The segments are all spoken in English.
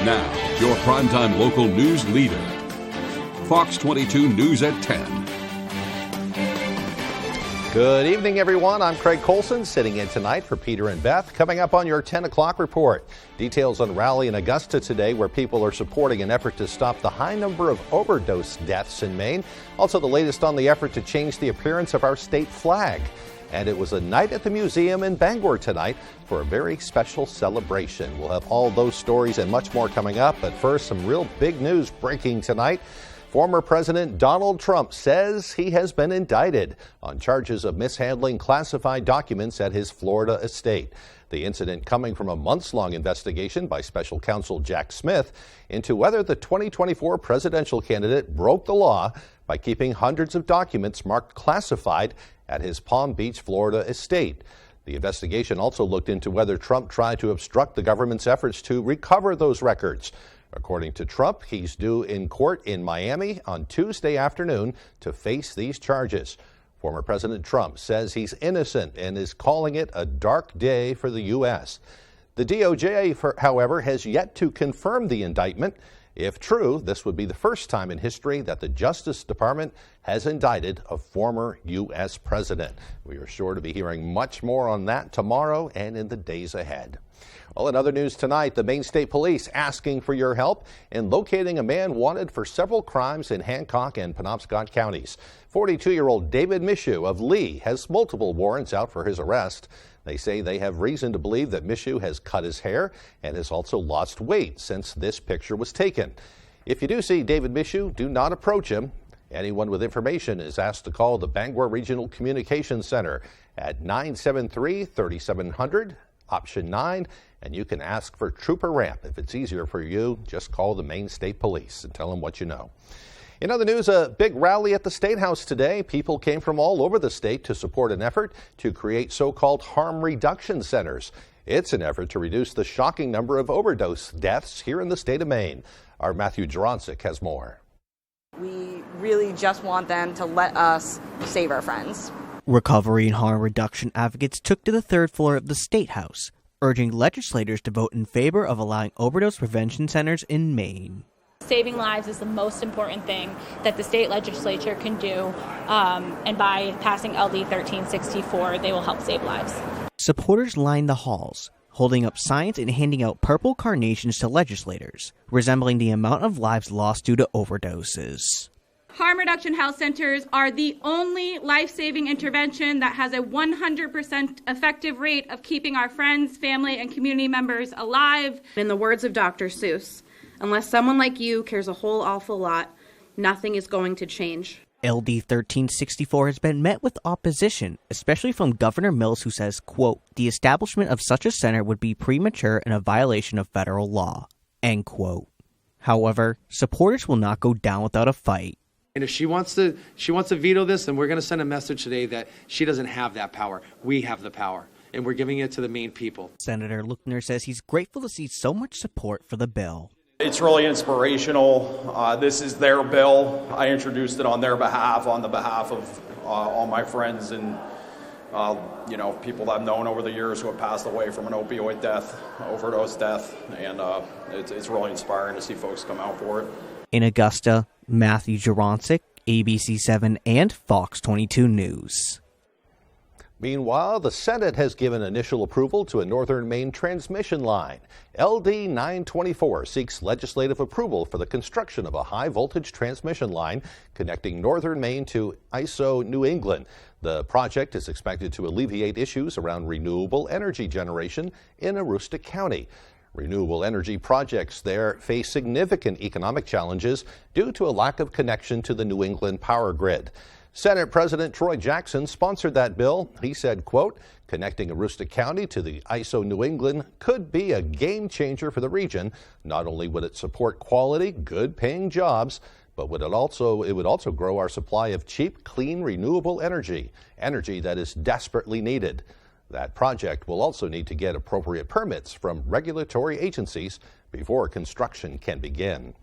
Now, your primetime local news leader. Fox 22 News at 10. Good evening, everyone. I'm Craig Colson, sitting in tonight for Peter and Beth. Coming up on your 10 o'clock report, details on a rally in Augusta today where people are supporting an effort to stop the high number of overdose deaths in Maine. Also, the latest on the effort to change the appearance of our state flag. And it was a night at the museum in Bangor tonight for a very special celebration. We'll have all those stories and much more coming up. But first, some real big news breaking tonight. Former President Donald Trump says he has been indicted on charges of mishandling classified documents at his Florida estate. The incident coming from a months-long investigation by special counsel Jack Smith into whether the 2024 presidential candidate broke the law by keeping hundreds of documents marked classified at his Palm Beach, Florida estate. The investigation also looked into whether Trump tried to obstruct the government's efforts to recover those records. According to Trump, he's due in court in Miami on Tuesday afternoon to face these charges. Former President Trump says he's innocent and is calling it a dark day for the U.S. The DOJ, however, has yet to confirm the indictment. If true, this would be the first time in history that the Justice Department has indicted a former U.S. president. We are sure to be hearing much more on that tomorrow and in the days ahead. Well, in other news tonight, the Maine State Police asking for your help in locating a man wanted for several crimes in Hancock and Penobscot counties. 42-year-old David Mishu of Lee has multiple warrants out for his arrest. They say they have reason to believe that Mishu has cut his hair and has also lost weight since this picture was taken. If you do see David Mishu, do not approach him. Anyone with information is asked to call the Bangor Regional Communications Center at 973-3700, option 9, and you can ask for Trooper Ramp. If it's easier for you, just call the Maine State Police and tell them what you know. In other news, a big rally at the State House today. People came from all over the state to support an effort to create so-called harm reduction centers. It's an effort to reduce the shocking number of overdose deaths here in the state of Maine. Our Matthew Jarancic has more. We really just want them to let us save our friends. Recovery and harm reduction advocates took to the third floor of the State House, urging legislators to vote in favor of allowing overdose prevention centers in Maine. Saving lives is the most important thing that the state legislature can do, and by passing LD 1364, they will help save lives. Supporters lined the halls, holding up signs and handing out purple carnations to legislators, resembling the amount of lives lost due to overdoses. Harm reduction health centers are the only life-saving intervention that has a 100% effective rate of keeping our friends, family, and community members alive. In the words of Dr. Seuss, unless someone like you cares a whole awful lot, nothing is going to change. LD 1364 has been met with opposition, especially from Governor Mills, who says, quote, the establishment of such a center would be premature and a violation of federal law, end quote. However, supporters will not go down without a fight. And if she wants to veto this, then we're going to send a message today that she doesn't have that power. We have the power, and we're giving it to the Maine people. Senator Luckner says he's grateful to see so much support for the bill. It's really inspirational. This is their bill. I introduced it on their behalf, on the behalf of all my friends and people that I've known over the years who have passed away from an opioid death, overdose death, and it's really inspiring to see folks come out for it. In Augusta, Matthew Jarancic, ABC7 and Fox 22 News. Meanwhile, the Senate has given initial approval to a northern Maine transmission line. LD 924 seeks legislative approval for the construction of a high-voltage transmission line connecting northern Maine to ISO New England. The project is expected to alleviate issues around renewable energy generation in Aroostook County. Renewable energy projects there face significant economic challenges due to a lack of connection to the New England power grid. Senate President Troy Jackson sponsored that bill. He said, quote, connecting Aroostook County to the ISO New England could be a game changer for the region. Not only would it support quality, good paying jobs, but it would also grow our supply of cheap, clean, renewable energy that is desperately needed. That project will also need to get appropriate permits from regulatory agencies before construction can begin.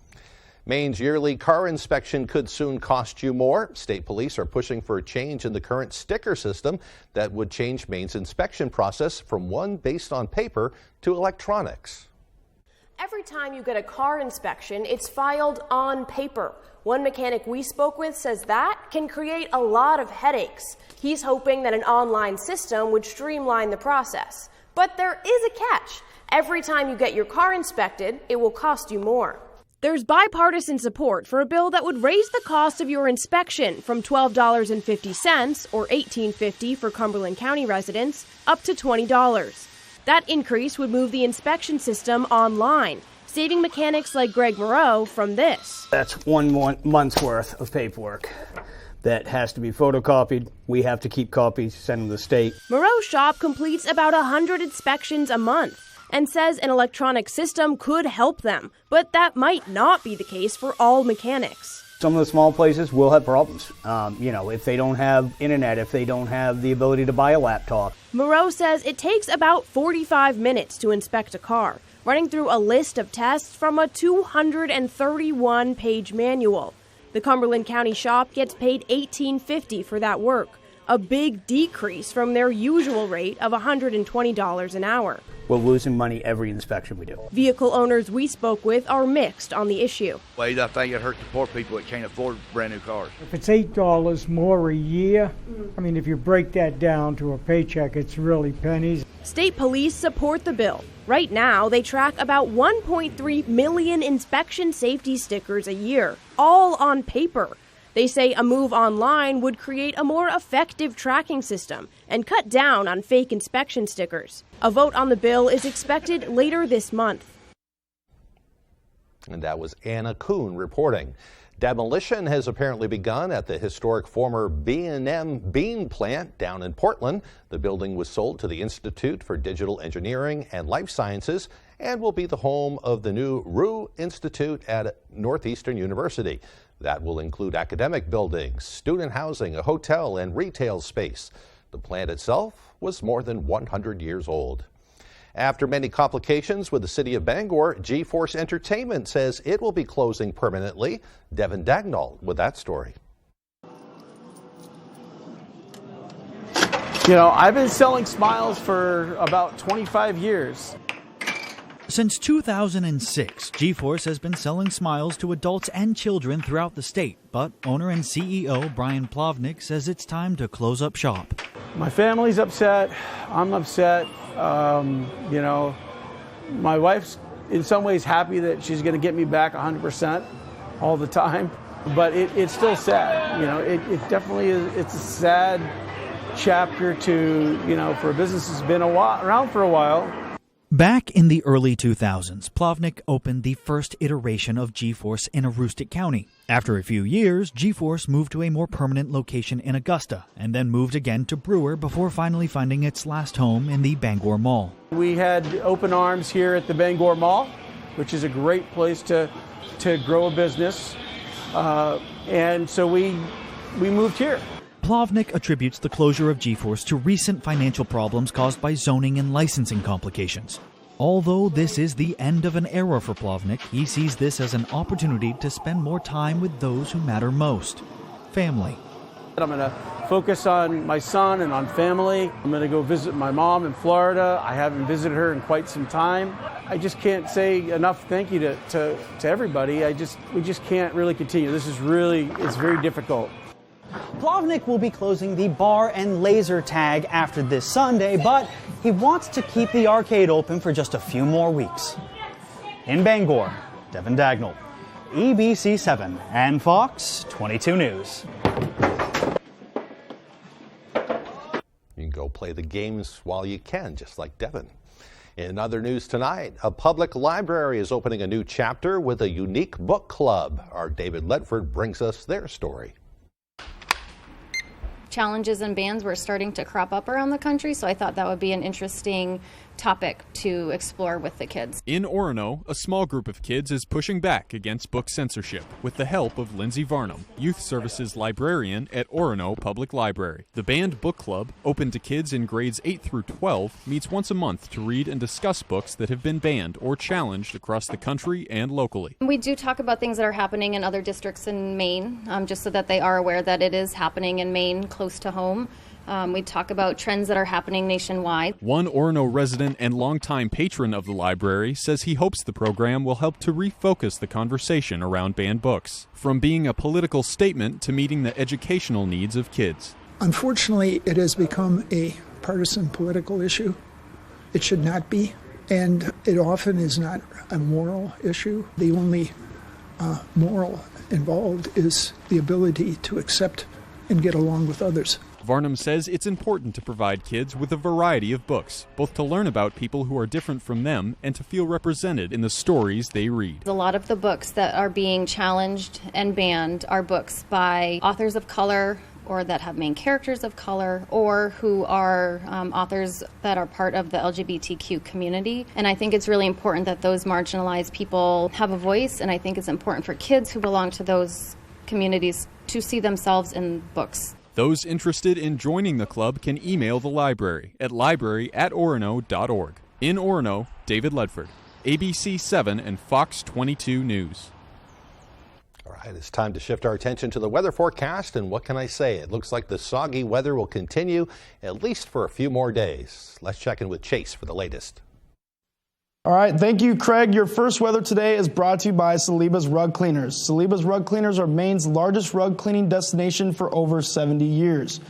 Maine's yearly car inspection could soon cost you more. State police are pushing for a change in the current sticker system that would change Maine's inspection process from one based on paper to electronics. Every time you get a car inspection, it's filed on paper. One mechanic we spoke with says that can create a lot of headaches. He's hoping that an online system would streamline the process. But there is a catch. Every time you get your car inspected, it will cost you more. There's bipartisan support for a bill that would raise the cost of your inspection from $12.50 or $18.50 for Cumberland County residents up to $20. That increase would move the inspection system online, saving mechanics like Greg Moreau from this. That's one month's worth of paperwork that has to be photocopied. We have to keep copies, send them to the state. Moreau's shop completes about 100 inspections a month and says an electronic system could help them, but that might not be the case for all mechanics. Some of the small places will have problems. If they don't have internet, if they don't have the ability to buy a laptop. Moreau says it takes about 45 minutes to inspect a car, running through a list of tests from a 231-page manual. The Cumberland County shop gets paid $18.50 for that work, a big decrease from their usual rate of $120 an hour. We're losing money every inspection we do. Vehicle owners we spoke with are mixed on the issue. Well, I think it hurts the poor people that can't afford brand new cars. If it's $8 more a year, if you break that down to a paycheck, it's really pennies. State police support the bill. Right now, they track about 1.3 million inspection safety stickers a year, all on paper. They say a move online would create a more effective tracking system and cut down on fake inspection stickers. A vote on the bill is expected later this month. And that was Anna Kuhn reporting. Demolition has apparently begun at the historic former B&M Bean plant down in Portland. The building was sold to the Institute for Digital Engineering and Life Sciences and will be the home of the new Rue Institute at Northeastern University. That will include academic buildings, student housing, a hotel, and retail space. The plant itself was more than 100 years old. After many complications with the city of Bangor, G-Force Entertainment says it will be closing permanently. Devin Dagnall with that story. I've been selling smiles for about 25 years. Since 2006, G-Force has been selling smiles to adults and children throughout the state, but owner and CEO Brian Plovnick says it's time to close up shop. My family's upset. I'm upset. My wife's in some ways happy that she's going to get me back 100% all the time, but it's still sad. It definitely is. It's a sad chapter for a business that's been around for a while. Back in the early 2000s, Plovnick opened the first iteration of G-Force in Aroostook County. After a few years, G-Force moved to a more permanent location in Augusta and then moved again to Brewer before finally finding its last home in the Bangor Mall. We had open arms here at the Bangor Mall, which is a great place to grow a business, and so we moved here. Plovnick attributes the closure of G-Force to recent financial problems caused by zoning and licensing complications. Although this is the end of an era for Plovnick, he sees this as an opportunity to spend more time with those who matter most: family. I'm going to focus on my son and on family. I'm going to go visit my mom in Florida. I haven't visited her in quite some time. I just can't say enough thank you to everybody. We just can't really continue. It's very difficult. Plovnick will be closing the bar and laser tag after this Sunday, but he wants to keep the arcade open for just a few more weeks. In Bangor, Devin Dagnall, EBC7 and Fox 22 News. You can go play the games while you can, just like Devin. In other news tonight, a public library is opening a new chapter with a unique book club. Our David Ledford brings us their story. Challenges and bans were starting to crop up around the country, so I thought that would be an interesting topic to explore with the kids. In Orono, a small group of kids is pushing back against book censorship with the help of Lindsay Varnum, Youth Services Librarian at Orono Public Library. The Banned Book Club, open to kids in grades 8 through 12, meets once a month to read and discuss books that have been banned or challenged across the country and locally. We do talk about things that are happening in other districts in Maine, just so that they are aware that it is happening in Maine close to home. We talk about trends that are happening nationwide. One Orono resident and longtime patron of the library says he hopes the program will help to refocus the conversation around banned books, from being a political statement to meeting the educational needs of kids. Unfortunately, it has become a partisan political issue. It should not be, and it often is not a moral issue. The only moral involved is the ability to accept and get along with others. Varnum says it's important to provide kids with a variety of books, both to learn about people who are different from them and to feel represented in the stories they read. A lot of the books that are being challenged and banned are books by authors of color, or that have main characters of color, or who are authors that are part of the LGBTQ community. And I think it's really important that those marginalized people have a voice, and I think it's important for kids who belong to those communities to see themselves in books. Those interested in joining the club can email the library at library@orono.org. In Orono, David Ledford, ABC 7 and Fox 22 News. All right, it's time to shift our attention to the weather forecast, and what can I say? It looks like the soggy weather will continue at least for a few more days. Let's check in with Chase for the latest. All right, thank you, Craig. Your first weather today is brought to you by Saliba's Rug Cleaners. Saliba's Rug Cleaners are Maine's largest rug cleaning destination for over 70 years.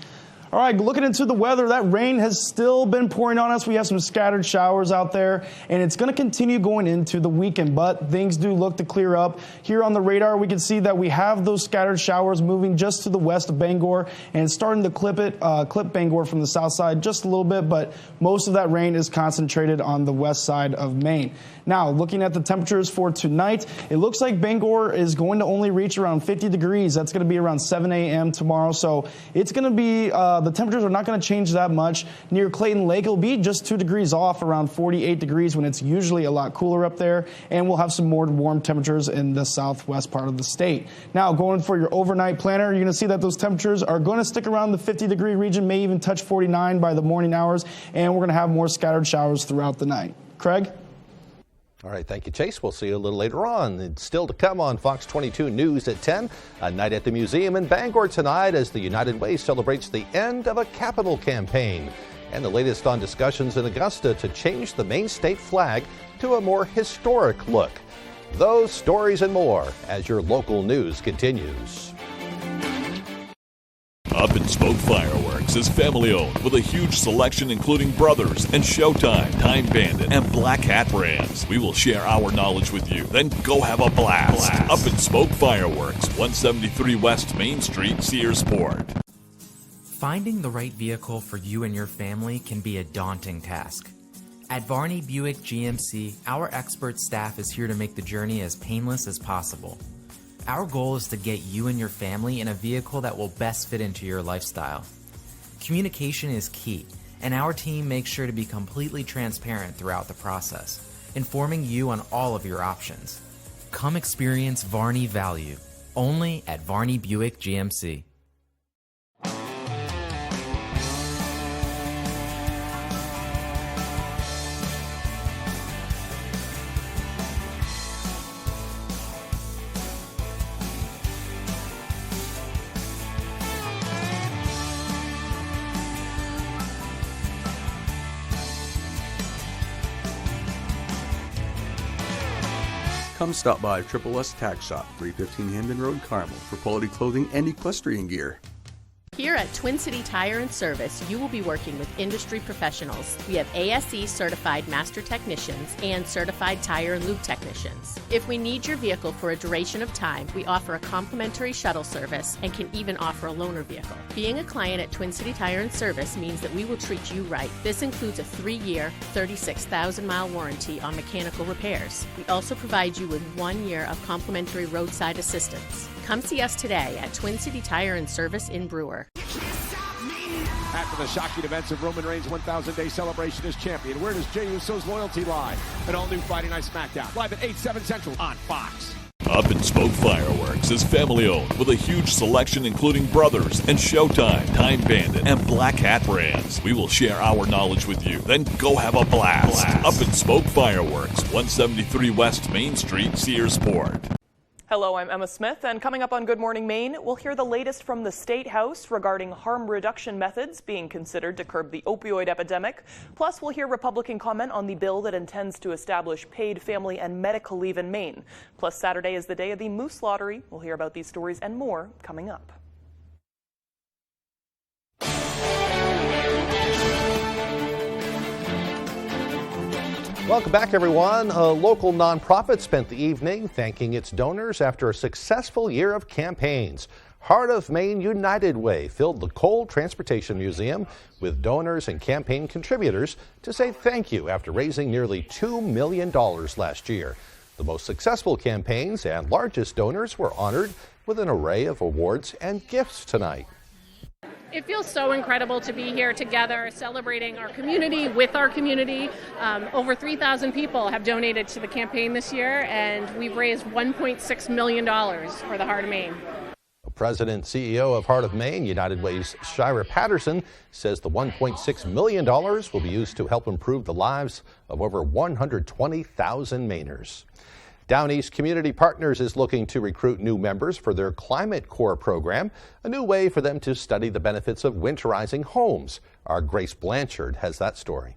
All right, looking into the weather, that rain has still been pouring on us. We have some scattered showers out there, and it's going to continue going into the weekend, but things do look to clear up. Here on the radar, we can see that we have those scattered showers moving just to the west of Bangor, and it's starting to clip Bangor from the south side just a little bit, but most of that rain is concentrated on the west side of Maine. Now, looking at the temperatures for tonight, it looks like Bangor is going to only reach around 50 degrees. That's going to be around 7 a.m. tomorrow, so it's going to be the temperatures are not going to change that much. Near Clayton Lake, it'll be just 2 degrees off, around 48 degrees when it's usually a lot cooler up there, and we'll have some more warm temperatures in the southwest part of the state. Now, going for your overnight planner, you're going to see that those temperatures are going to stick around the 50-degree region, may even touch 49 by the morning hours, and we're going to have more scattered showers throughout the night. Craig? All right, thank you, Chase. We'll see you a little later on. It's still to come on Fox 22 News at 10. A night at the museum in Bangor tonight as the United Way celebrates the end of a capital campaign. And the latest on discussions in Augusta to change the Maine state flag to a more historic look. Those stories and more as your local news continues. Up and Spoke Fireworks is family-owned with a huge selection including Brothers and Showtime, Time Bandit, and Black Hat brands. We will share our knowledge with you, then go have a blast. Up and Spoke Fireworks, 173 West Main Street, Searsport. Finding the right vehicle for you and your family can be a daunting task. At Varney Buick GMC, our expert staff is here to make the journey as painless as possible. Our goal is to get you and your family in a vehicle that will best fit into your lifestyle. Communication is key, and our team makes sure to be completely transparent throughout the process, informing you on all of your options. Come experience Varney value, only at Varney Buick GMC. Come stop by Triple S Tack Shop, 315 Hamden Road, Carmel, for quality clothing and equestrian gear. Here at Twin City Tire and Service, you will be working with industry professionals. We have ASE certified master technicians and certified tire and lube technicians. If we need your vehicle for a duration of time, we offer a complimentary shuttle service and can even offer a loaner vehicle. Being a client at Twin City Tire and Service means that we will treat you right. This includes a 3-year, 36,000-mile warranty on mechanical repairs. We also provide you with 1 year of complimentary roadside assistance. Come see us today at Twin City Tire and Service in Brewer. After the shocking events of Roman Reigns' 1,000-day celebration as champion, where does Jey Uso's loyalty lie? An all-new Friday Night SmackDown, live at 8, 7 Central on Fox. Up and Spoke Fireworks is family-owned with a huge selection including Brothers and Showtime, Time Bandit, and Black Hat brands. We will share our knowledge with you, then go have a blast. Up and Spoke Fireworks, 173 West Main Street, Searsport. Hello, I'm Emma Smith, and coming up on Good Morning Maine, we'll hear the latest from the State House regarding harm reduction methods being considered to curb the opioid epidemic. Plus, we'll hear Republican comment on the bill that intends to establish paid family and medical leave in Maine. Plus, Saturday is the day of the Moose Lottery. We'll hear about these stories and more coming up. Welcome back, everyone. A local nonprofit spent the evening thanking its donors after a successful year of campaigns. Heart of Maine United Way filled the Coal Transportation Museum with donors and campaign contributors to say thank you after raising nearly $2 million last year. The most successful campaigns and largest donors were honored with an array of awards and gifts tonight. It feels so incredible to be here together, celebrating our community with our community. Over 3,000 people have donated to the campaign this year, and we've raised $1.6 million for the Heart of Maine. President and CEO of Heart of Maine United Way's Shira Patterson says the $1.6 million will be used to help improve the lives of over 120,000 Mainers. Down East Community Partners is looking to recruit new members for their Climate Corps program, a new way for them to study the benefits of winterizing homes. Our Grace Blanchard has that story.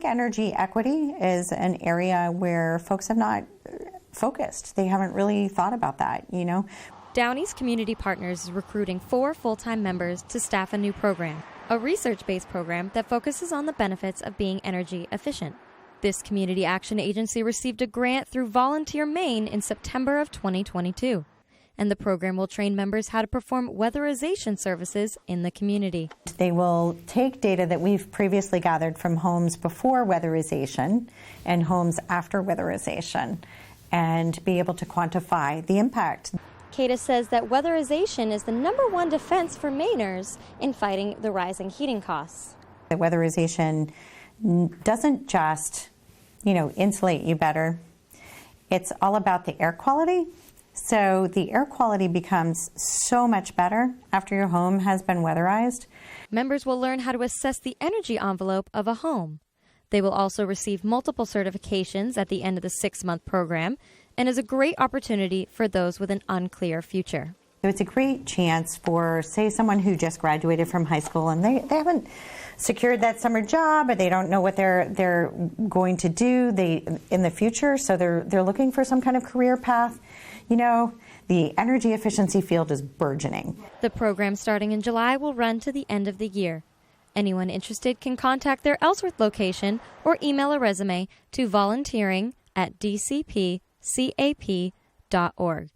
Energy equity is an area where folks have not focused. They haven't really thought about that, you know. Down East Community Partners is recruiting 4 full-time members to staff a new program, a research-based program that focuses on the benefits of being energy efficient. This community action agency received a grant through Volunteer Maine in September of 2022, and the program will train members how to perform weatherization services in the community. They will take data that we've previously gathered from homes before weatherization and homes after weatherization and be able to quantify the impact. Kata says that weatherization is the #1 defense for Mainers in fighting the rising heating costs. The weatherization doesn't just, insulate you better. It's all about the air quality. So the air quality becomes so much better after your home has been weatherized. Members will learn how to assess the energy envelope of a home. They will also receive multiple certifications at the end of the 6-month program and is a great opportunity for those with an unclear future. So it's a great chance for, say, someone who just graduated from high school and they haven't secured that summer job, or they don't know what they're going to do in the future, so they're looking for some kind of career path. The energy efficiency field is burgeoning. The program starting in July will run to the end of the year. Anyone interested can contact their Ellsworth location or email a resume to volunteering@dcpcap.org.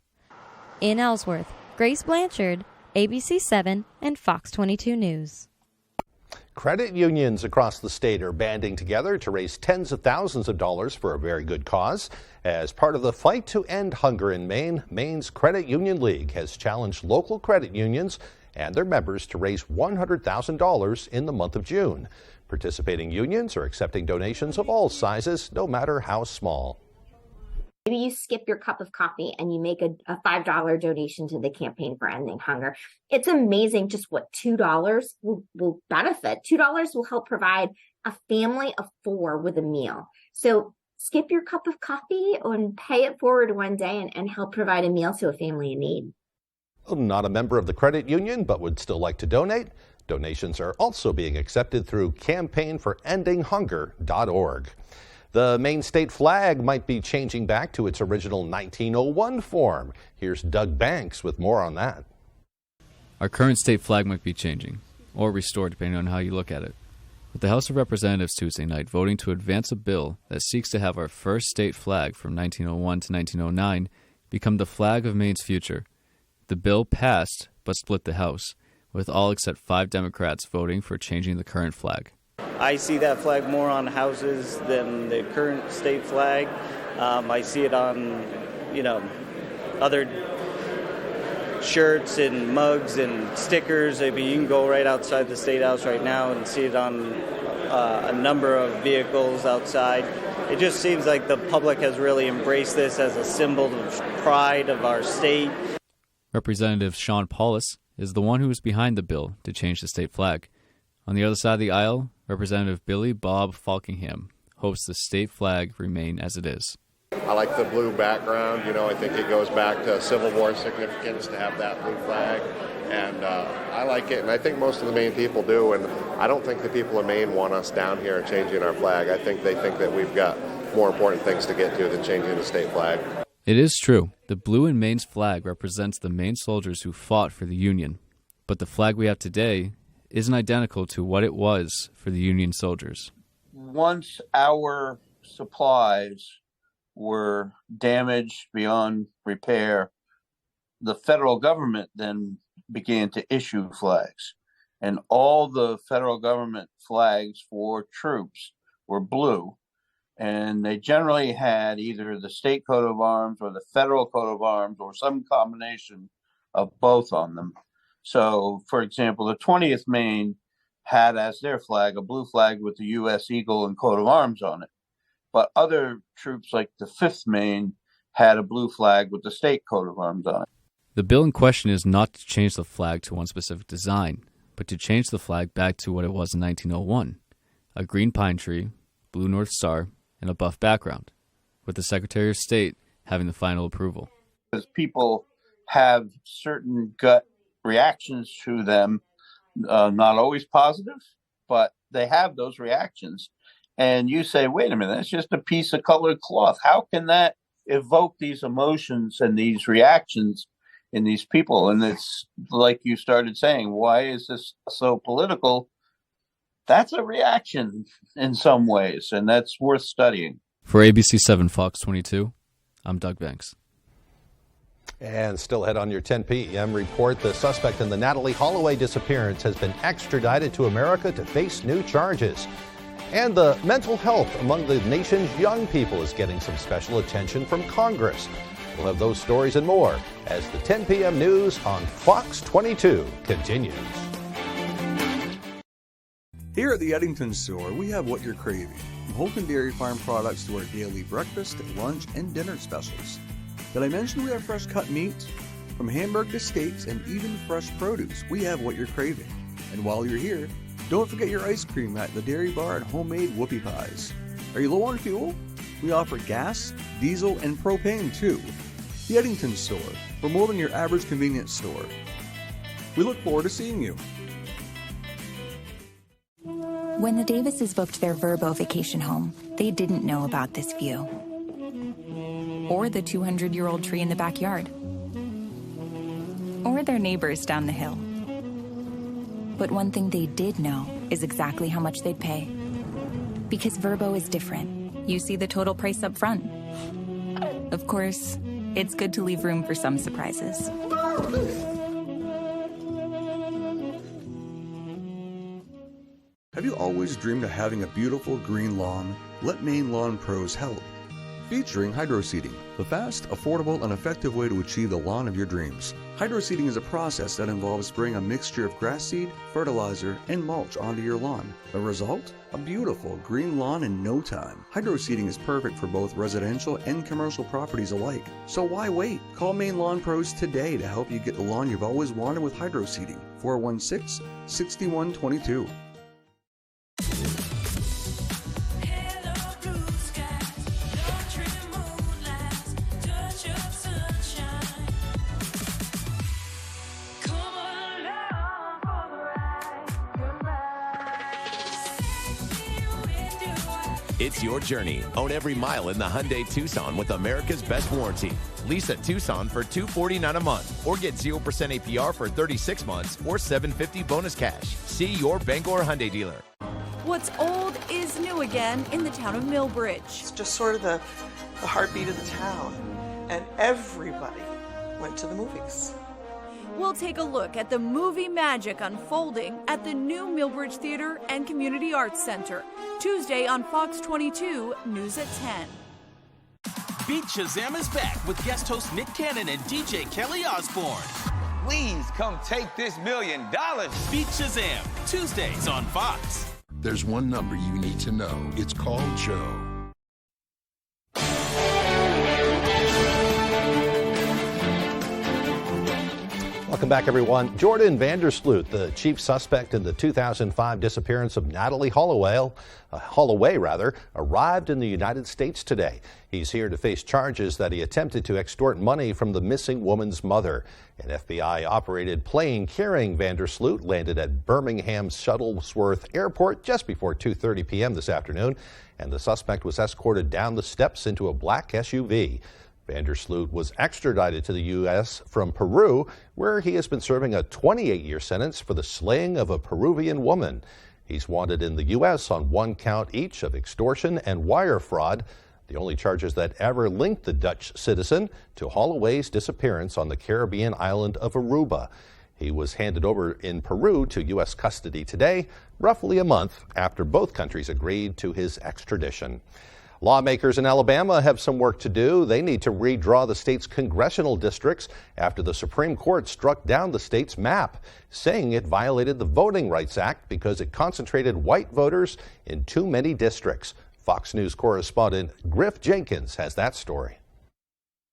In Ellsworth, Grace Blanchard, ABC 7 and Fox 22 News. Credit unions across the state are banding together to raise tens of thousands of dollars for a very good cause. As part of the fight to end hunger in Maine, Maine's Credit Union League has challenged local credit unions and their members to raise $100,000 in the month of June. Participating unions are accepting donations of all sizes, no matter how small. Maybe you skip your cup of coffee and you make a $5 donation to the Campaign for Ending Hunger. It's amazing just what $2 will benefit. $2 will help provide a family of 4 with a meal. So skip your cup of coffee and pay it forward one day and help provide a meal to a family in need. Not a member of the credit union, but would still like to donate? Donations are also being accepted through campaignforendinghunger.org. The Maine state flag might be changing back to its original 1901 form. Here's Doug Banks with more on that. Our current state flag might be changing, or restored depending on how you look at it. With the House of Representatives Tuesday night voting to advance a bill that seeks to have our first state flag from 1901 to 1909 become the flag of Maine's future. The bill passed, but split the House, with all except 5 Democrats voting for changing the current flag. I see that flag more on houses than the current state flag. I see it on, other shirts and mugs and stickers. I mean, you can go right outside the State House right now and see it on a number of vehicles outside. It just seems like the public has really embraced this as a symbol of pride of our state. Representative Sean Paulus is the one who was behind the bill to change the state flag. On the other side of the aisle, Representative Billy Bob Falkingham hopes the state flag remain as it is. I like the blue background. You know, I think it goes back to Civil War significance to have that blue flag. And I like it, and I think most of the Maine people do. And I don't think the people of Maine want us down here changing our flag. I think they think that we've got more important things to get to than changing the state flag. It is true. The blue in Maine's flag represents the Maine soldiers who fought for the Union. But the flag we have today isn't identical to what it was for the Union soldiers. Once our supplies were damaged beyond repair, the federal government then began to issue flags. And all the federal government flags for troops were blue. And they generally had either the state coat of arms or the federal coat of arms or some combination of both on them. So, for example, the 20th Maine had as their flag a blue flag with the U.S. Eagle and coat of arms on it. But other troops like the 5th Maine had a blue flag with the state coat of arms on it. The bill in question is not to change the flag to one specific design, but to change the flag back to what it was in 1901, a green pine tree, blue North Star, and a buff background, with the Secretary of State having the final approval. Because people have certain gut reactions to them, not always positive, but they have those reactions. And you say, wait a minute, that's just a piece of colored cloth. How can that evoke these emotions and these reactions in these people? And it's like you started saying, why is this so political? That's a reaction in some ways, and that's worth studying. For ABC 7 Fox 22, I'm Doug Banks. And still ahead on your 10 p.m. report, the suspect in the Natalie Holloway disappearance has been extradited to America to face new charges. And the mental health among the nation's young people is getting some special attention from Congress. We'll have those stories and more as the 10 p.m. news on Fox 22 continues. Here at the Eddington store, we have what you're craving. From Holton Dairy Farm products to our daily breakfast, lunch, and dinner specials. Did I mention we have fresh cut meats? From hamburg to steaks and even fresh produce, we have what you're craving. And while you're here, don't forget your ice cream at the Dairy Bar and homemade whoopie pies. Are you low on fuel? We offer gas, diesel, and propane too. The Eddington store, for more than your average convenience store. We look forward to seeing you. When the Davises booked their Verbo vacation home, they didn't know about this view. Or the 200-year-old tree in the backyard. Or their neighbors down the hill. But one thing they did know is exactly how much they'd pay. Because Verbo is different. You see the total price up front. Of course, it's good to leave room for some surprises. Have you always dreamed of having a beautiful green lawn? Let Maine Lawn Pros help. Featuring hydro seeding, the fast, affordable, and effective way to achieve the lawn of your dreams. Hydro seeding is a process that involves spraying a mixture of grass seed, fertilizer, and mulch onto your lawn. The result? A beautiful green lawn in no time. Hydro seeding is perfect for both residential and commercial properties alike. So why wait? Call Maine Lawn Pros today to help you get the lawn you've always wanted with hydro seeding. 416-6122. It's your journey. Own every mile in the Hyundai Tucson with America's best warranty. Lease a Tucson for $249 a month or get 0% APR for 36 months or $750 bonus cash. See your Bangor Hyundai dealer. What's old is new again in the town of Millbridge. It's just sort of the heartbeat of the town. And everybody went to the movies. We'll take a look at the movie magic unfolding at the new Millbridge Theater and Community Arts Center, Tuesday on Fox 22, News at 10. Beat Shazam is back with guest host Nick Cannon and DJ Kelly Osbourne. Please come take this $1 million. Beat Shazam, Tuesdays on Fox. There's one number you need to know. It's called Joe. Welcome back, everyone. Jordan Vandersloot, the chief suspect in the 2005 disappearance of Natalie Holloway, arrived in the United States today. He's here to face charges that he attempted to extort money from the missing woman's mother. An FBI-operated plane carrying Vandersloot landed at Birmingham's Shuttlesworth Airport just before 2:30 p.m. this afternoon, and the suspect was escorted down the steps into a black SUV. Vandersloot was extradited to the U.S. from Peru, where he has been serving a 28-year sentence for the slaying of a Peruvian woman. He's wanted in the U.S. on one count each of extortion and wire fraud, the only charges that ever linked the Dutch citizen to Holloway's disappearance on the Caribbean island of Aruba. He was handed over in Peru to U.S. custody today, roughly a month after both countries agreed to his extradition. Lawmakers in Alabama have some work to do. They need to redraw the state's congressional districts after the Supreme Court struck down the state's map, saying it violated the Voting Rights Act because it concentrated white voters in too many districts. Fox News correspondent Griff Jenkins has that story.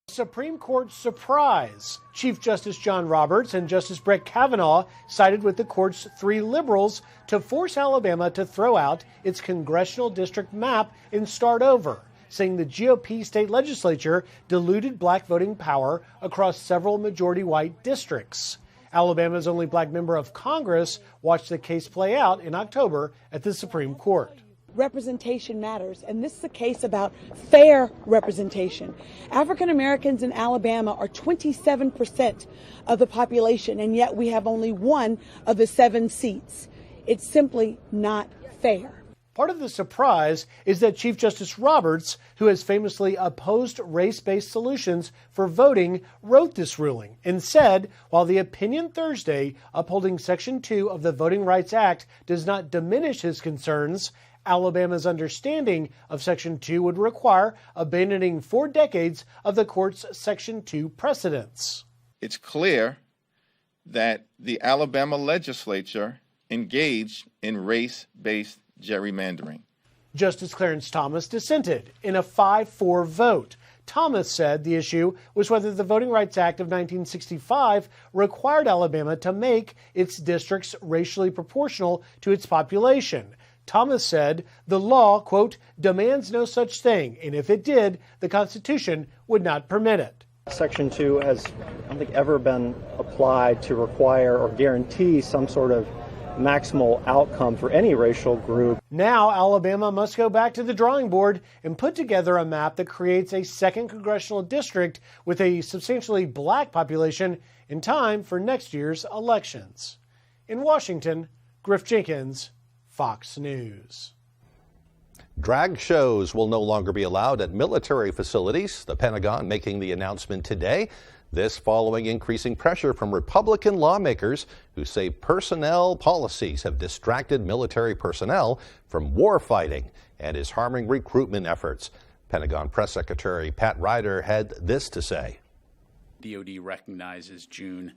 Supreme Court surprise. Chief Justice John Roberts and Justice Brett Kavanaugh sided with the court's three liberals to force Alabama to throw out its congressional district map and start over, saying the GOP state legislature diluted black voting power across several majority-white districts. Alabama's only black member of Congress watched the case play out in October at the Supreme Court. Representation matters, and this is a case about fair representation. African Americans in Alabama are 27% of the population, and yet we have only one of the 7 seats. It's simply not fair. Part of the surprise is that Chief Justice Roberts, who has famously opposed race-based solutions for voting, wrote this ruling and said, while the opinion Thursday upholding Section 2 of the Voting Rights Act does not diminish his concerns, Alabama's understanding of Section 2 would require abandoning 4 decades of the court's Section 2 precedents. It's clear that the Alabama legislature engaged in race-based gerrymandering. Justice Clarence Thomas dissented in a 5-4 vote. Thomas said the issue was whether the Voting Rights Act of 1965 required Alabama to make its districts racially proportional to its population. Thomas said the law, quote, demands no such thing, and if it did, the Constitution would not permit it. Section 2 has, I don't think, ever been applied to require or guarantee some sort of maximal outcome for any racial group. Now Alabama must go back to the drawing board and put together a map that creates a second congressional district with a substantially black population in time for next year's elections. In Washington, Griff Jenkins, Fox News. Drag shows will no longer be allowed at military facilities, the Pentagon making the announcement today. This following increasing pressure from Republican lawmakers who say personnel policies have distracted military personnel from war fighting and is harming recruitment efforts. Pentagon Press Secretary Pat Ryder had this to say. DoD recognizes June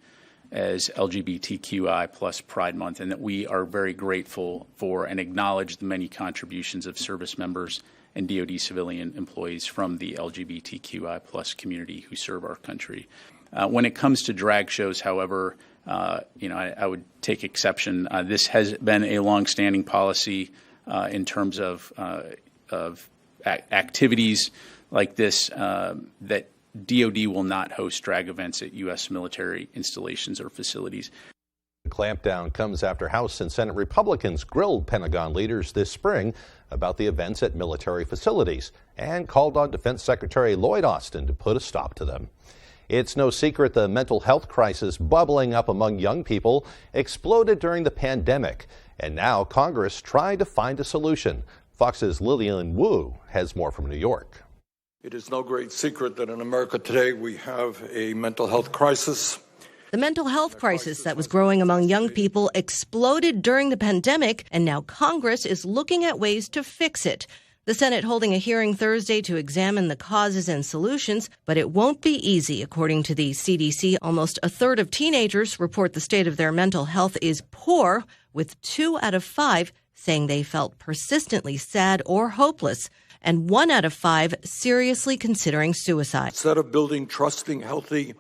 as LGBTQI plus Pride Month, and that we are very grateful for and acknowledge the many contributions of service members and DoD civilian employees from the LGBTQI plus community who serve our country. When it comes to drag shows, however, I would take exception. This has been a longstanding policy in terms of activities like this that DoD will not host drag events at U.S. military installations or facilities. The clampdown comes after House and Senate Republicans grilled Pentagon leaders this spring about the events at military facilities and called on Defense Secretary Lloyd Austin to put a stop to them. It's no secret the mental health crisis bubbling up among young people exploded during the pandemic, and now Congress tried to find a solution. Fox's Lillian Wu has more from New York. It is no great secret that in America today we have a mental health crisis. The mental health crisis that was growing among young people exploded during the pandemic, and now Congress is looking at ways to fix it. The Senate holding a hearing Thursday to examine the causes and solutions, but it won't be easy. According to the CDC, almost a third of teenagers report the state of their mental health is poor, with 2 out of 5 saying they felt persistently sad or hopeless, and 1 out of 5 seriously considering suicide. Instead of building trusting, healthy,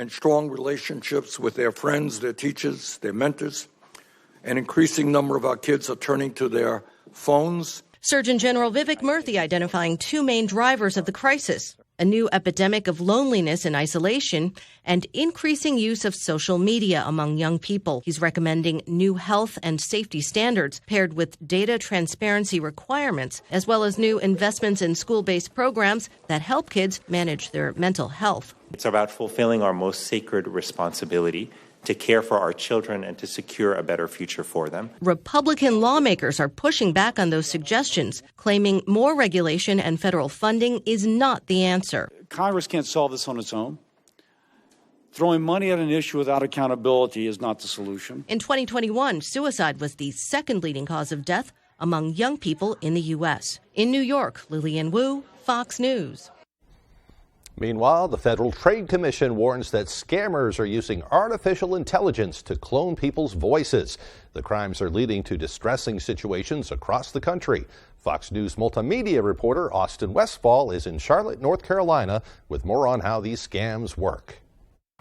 and strong relationships with their friends, their teachers, their mentors. An increasing number of our kids are turning to their phones. Surgeon General Vivek Murthy identifying two main drivers of the crisis: a new epidemic of loneliness and isolation, and increasing use of social media among young people. He's recommending new health and safety standards paired with data transparency requirements, as well as new investments in school-based programs that help kids manage their mental health. It's about fulfilling our most sacred responsibility to care for our children and to secure a better future for them. Republican lawmakers are pushing back on those suggestions, claiming more regulation and federal funding is not the answer. Congress can't solve this on its own. Throwing money at an issue without accountability is not the solution. In 2021, suicide was the second leading cause of death among young people in the U.S. In New York, Lillian Wu, Fox News. Meanwhile, the Federal Trade Commission warns that scammers are using artificial intelligence to clone people's voices. The crimes are leading to distressing situations across the country. Fox News multimedia reporter Austin Westfall is in Charlotte, North Carolina, with more on how these scams work.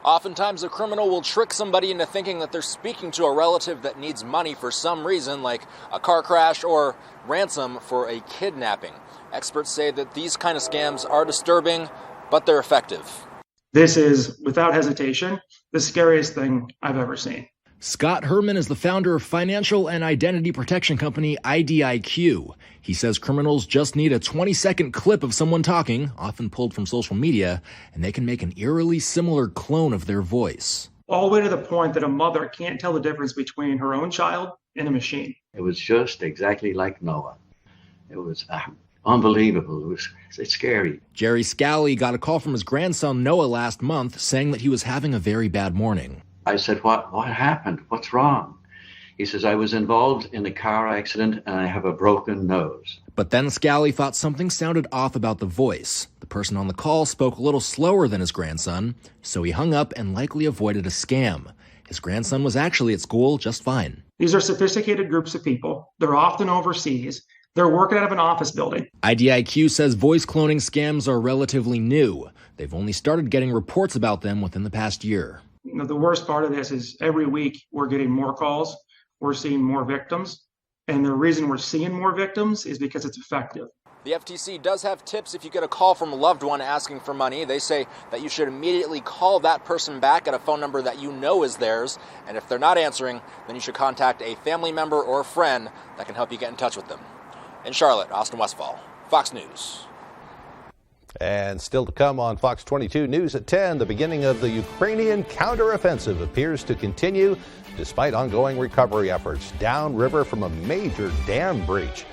Oftentimes, a criminal will trick somebody into thinking that they're speaking to a relative that needs money for some reason, like a car crash or ransom for a kidnapping. Experts say that these kind of scams are disturbing, but they're effective. This is, without hesitation, the scariest thing I've ever seen. Scott Herman is the founder of financial and identity protection company IDIQ. He says criminals just need a 20-second clip of someone talking, often pulled from social media, and they can make an eerily similar clone of their voice. All the way to the point that a mother can't tell the difference between her own child and a machine. It was just exactly like Noah. It was unbelievable. It's scary. Jerry Scally got a call from his grandson Noah last month saying that he was having a very bad morning. I said, what happened? What's wrong? He says, I was involved in a car accident and I have a broken nose. But then Scally thought something sounded off about the voice. The person on the call spoke a little slower than his grandson, so he hung up and likely avoided a scam. His grandson was actually at school just fine. These are sophisticated groups of people. They're often overseas. They're working out of an office building. IDIQ says voice cloning scams are relatively new. They've only started getting reports about them within the past year. The worst part of this is every week we're getting more calls. We're seeing more victims. And the reason we're seeing more victims is because it's effective. The FTC does have tips if you get a call from a loved one asking for money. They say that you should immediately call that person back at a phone number that you know is theirs. And if they're not answering, then you should contact a family member or a friend that can help you get in touch with them. In Charlotte, Austin Westfall, Fox News. And still to come on Fox 22 News at 10, the beginning of the Ukrainian counteroffensive appears to continue despite ongoing recovery efforts downriver from a major dam breach.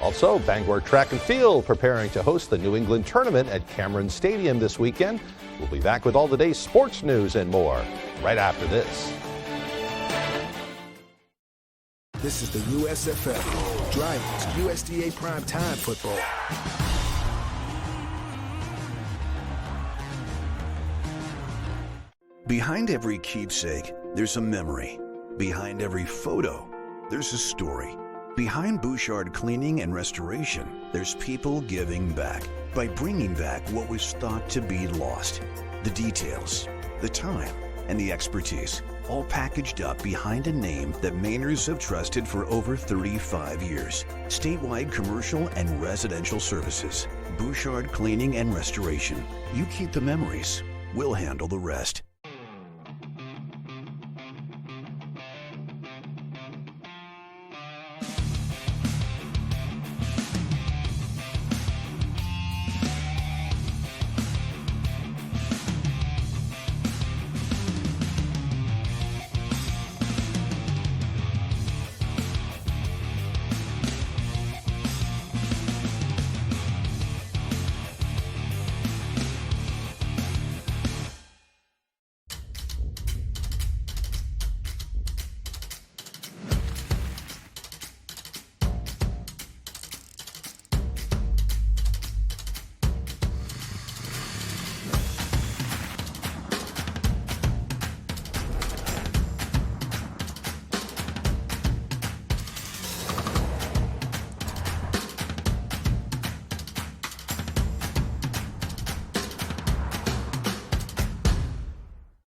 Also, Bangor Track and Field preparing to host the New England tournament at Cameron Stadium this weekend. We'll be back with all the day's sports news and more right after this. This is the USFL Drivers USDA Primetime Football. Behind every keepsake, there's a memory. Behind every photo, there's a story. Behind Bouchard Cleaning and Restoration, there's people giving back by bringing back what was thought to be lost. The details, the time, and the expertise, all packaged up behind a name that Mainers have trusted for over 35 years. Statewide commercial and residential services. Bouchard Cleaning and Restoration. You keep the memories, we'll handle the rest.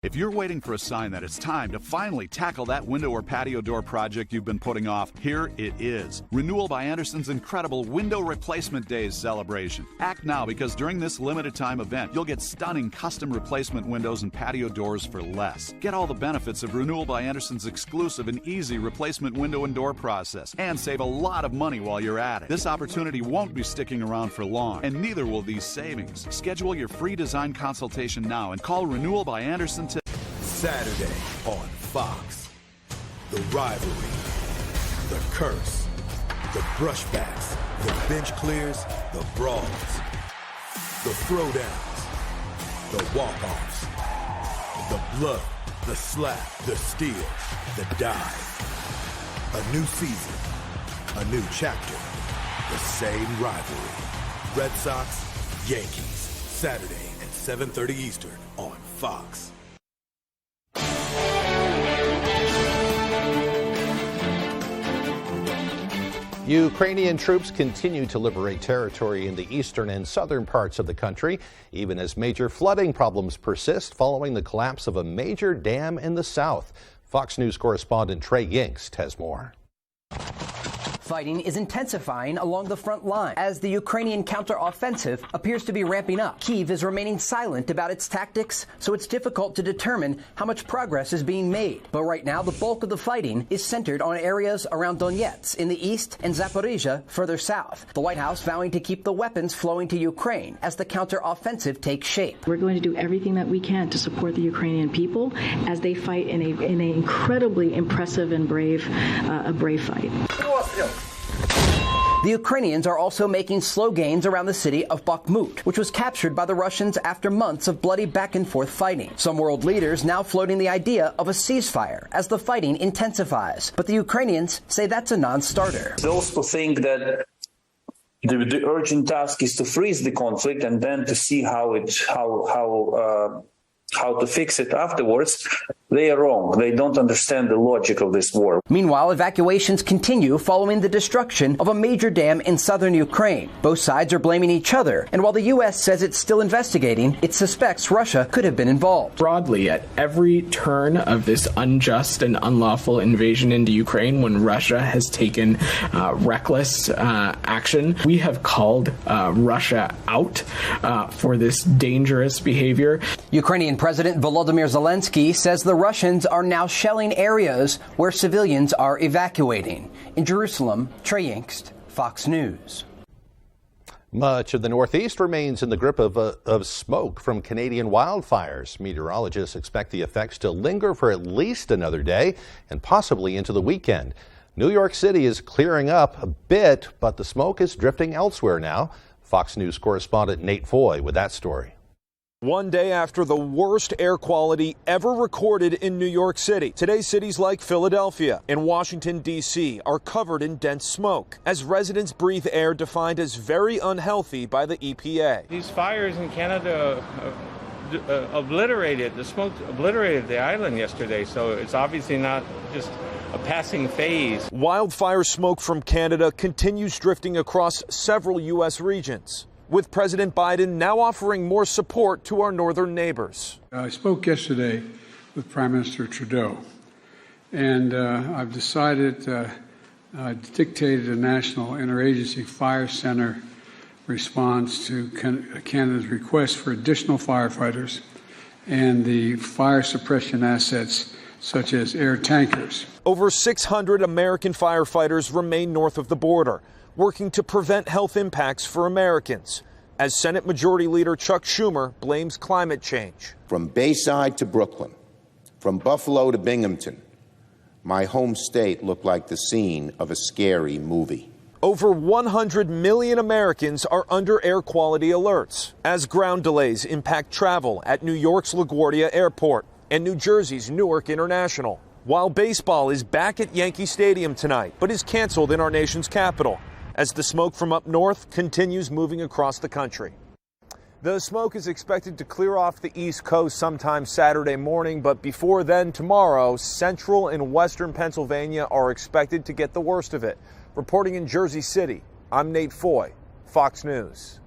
If you're waiting for a sign that it's time to finally tackle that window or patio door project you've been putting off, here it is. Renewal by Andersen's incredible Window Replacement Days celebration. Act now, because during this limited time event, you'll get stunning custom replacement windows and patio doors for less. Get all the benefits of Renewal by Andersen's exclusive and easy replacement window and door process, and save a lot of money while you're at it. This opportunity won't be sticking around for long, and neither will these savings. Schedule your free design consultation now and call Renewal by Andersen today. Saturday on Fox. The rivalry, the curse, the brushbacks, the bench clears, the brawls, the throwdowns, the walk-offs, the blood, the slap, the steal, the dive. A new season, a new chapter, the same rivalry. Red Sox, Yankees, Saturday at 7:30 Eastern on Fox. Ukrainian troops continue to liberate territory in the eastern and southern parts of the country, even as major flooding problems persist following the collapse of a major dam in the south. Fox News correspondent Trey Yingst has more. Fighting is intensifying along the front line as the Ukrainian counteroffensive appears to be ramping up. Kyiv is remaining silent about its tactics, so it's difficult to determine how much progress is being made. But right now, the bulk of the fighting is centered on areas around Donetsk in the east and Zaporizhia further south. The White House vowing to keep the weapons flowing to Ukraine as the counteroffensive takes shape. We're going to do everything that we can to support the Ukrainian people as they fight in an incredibly impressive and brave fight. The Ukrainians are also making slow gains around the city of Bakhmut, which was captured by the Russians after months of bloody back-and-forth fighting. Some world leaders now floating the idea of a ceasefire as the fighting intensifies. But the Ukrainians say that's a non-starter. Those who think that the urgent task is to freeze the conflict and then to see how to fix it afterwards, they are wrong. They don't understand the logic of this war. Meanwhile, evacuations continue following the destruction of a major dam in southern Ukraine. Both sides are blaming each other, and while the U.S. says it's still investigating, it suspects Russia could have been involved. Broadly, at every turn of this unjust and unlawful invasion into Ukraine, when Russia has taken reckless action, we have called Russia out for this dangerous behavior. Ukrainian President Volodymyr Zelensky says the Russians are now shelling areas where civilians are evacuating. In Jerusalem, Trey Yingst, Fox News. Much of the Northeast remains in the grip of smoke from Canadian wildfires. Meteorologists expect the effects to linger for at least another day and possibly into the weekend. New York City is clearing up a bit, but the smoke is drifting elsewhere now. Fox News correspondent Nate Foy with that story. One day after the worst air quality ever recorded in New York City, today cities like Philadelphia and Washington, D.C. are covered in dense smoke as residents breathe air defined as very unhealthy by the EPA. These fires in Canada obliterated the island yesterday, so it's obviously not just a passing phase. Wildfire smoke from Canada continues drifting across several U.S. regions, with President Biden now offering more support to our northern neighbors. I spoke yesterday with Prime Minister Trudeau, and I've decided, dictated a national interagency fire center response to Canada's request for additional firefighters and the fire suppression assets such as air tankers. Over 600 American firefighters remain north of the border, working to prevent health impacts for Americans, as Senate Majority Leader Chuck Schumer blames climate change. From Bayside to Brooklyn, from Buffalo to Binghamton, my home state looked like the scene of a scary movie. Over 100 million Americans are under air quality alerts as ground delays impact travel at New York's LaGuardia Airport and New Jersey's Newark International. While baseball is back at Yankee Stadium tonight, but is canceled in our nation's capital, as the smoke from up north continues moving across the country. The smoke is expected to clear off the East Coast sometime Saturday morning, but before then, tomorrow, central and western Pennsylvania are expected to get the worst of it. Reporting in Jersey City, I'm Nate Foy, Fox News.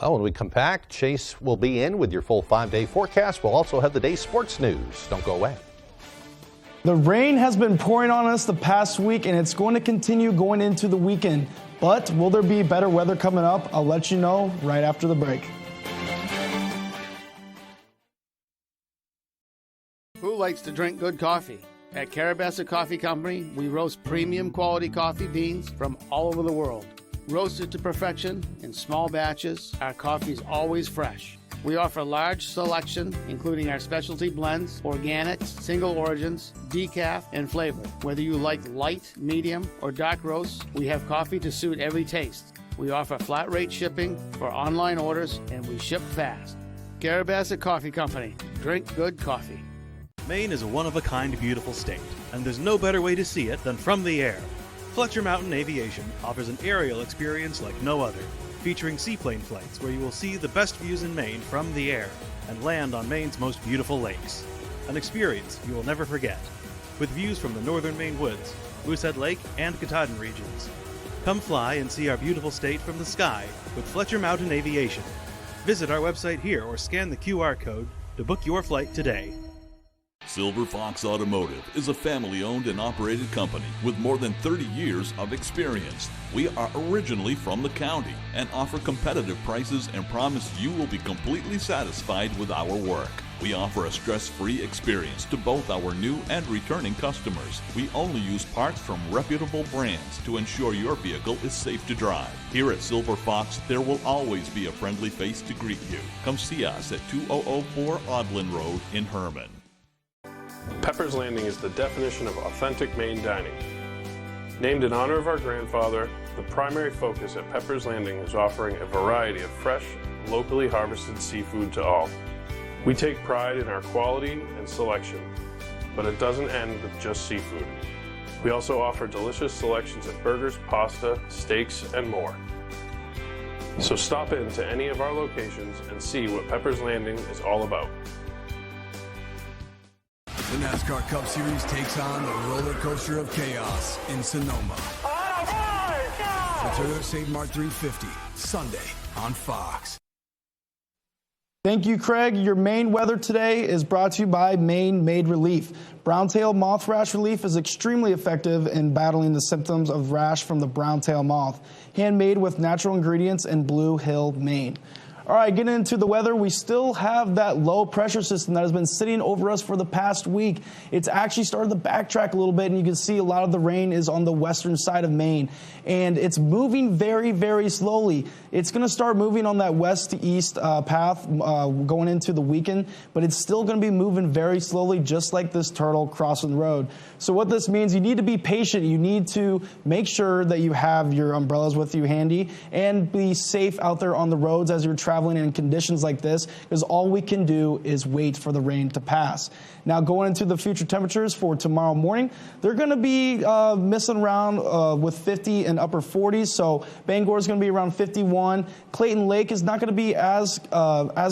Well, when we come back, Chase will be in with your full 5-day forecast. We'll also have the day's sports news. Don't go away. The rain has been pouring on us the past week, and it's going to continue going into the weekend. But will there be better weather coming up? I'll let you know right after the break. Who likes to drink good coffee? At Carabassa Coffee Company, we roast premium quality coffee beans from all over the world. Roasted to perfection in small batches, our coffee is always fresh. We offer a large selection, including our specialty blends, organics, single origins, decaf, and flavor. Whether you like light, medium, or dark roasts, we have coffee to suit every taste. We offer flat rate shipping for online orders, and we ship fast. Carabassa Coffee Company. Drink good coffee. Maine is a one-of-a-kind beautiful state, and there's no better way to see it than from the air. Fletcher Mountain Aviation offers an aerial experience like no other, featuring seaplane flights where you will see the best views in Maine from the air and land on Maine's most beautiful lakes. An experience you will never forget, with views from the northern Maine woods, Moosehead Lake, and Katahdin regions. Come fly and see our beautiful state from the sky with Fletcher Mountain Aviation. Visit our website here or scan the QR code to book your flight today. Silver Fox Automotive is a family-owned and operated company with more than 30 years of experience. We are originally from the county and offer competitive prices and promise you will be completely satisfied with our work. We offer a stress-free experience to both our new and returning customers. We only use parts from reputable brands to ensure your vehicle is safe to drive. Here at Silver Fox, there will always be a friendly face to greet you. Come see us at 2004 Audlin Road in Herman. Pepper's Landing is the definition of authentic Maine dining. Named in honor of our grandfather, the primary focus at Pepper's Landing is offering a variety of fresh, locally harvested seafood to all. We take pride in our quality and selection, but it doesn't end with just seafood. We also offer delicious selections of burgers, pasta, steaks, and more. So stop in to any of our locations and see what Pepper's Landing is all about. The NASCAR Cup Series takes on the roller coaster of chaos in Sonoma. The Toyota Save Mart 350, Sunday on Fox. Thank you, Craig. Your Maine weather today is brought to you by Maine Made Relief. Brown-tail moth rash relief is extremely effective in battling the symptoms of rash from the brown-tail moth. Handmade with natural ingredients in Blue Hill, Maine. All right, getting into the weather, we still have that low pressure system that has been sitting over us for the past week. It's actually started to backtrack a little bit, and you can see a lot of the rain is on the western side of Maine. And it's moving very, very slowly. It's going to start moving on that west to east path going into the weekend, but it's still going to be moving very slowly, just like this turtle crossing the road. So what this means, you need to be patient. You need to make sure that you have your umbrellas with you handy and be safe out there on the roads as you're traveling in conditions like this, because all we can do is wait for the rain to pass. Now, going into the future temperatures for tomorrow morning, they're going to be messing around with 50 and upper 40s. So Bangor is going to be around 51. Clayton Lake is not going to be as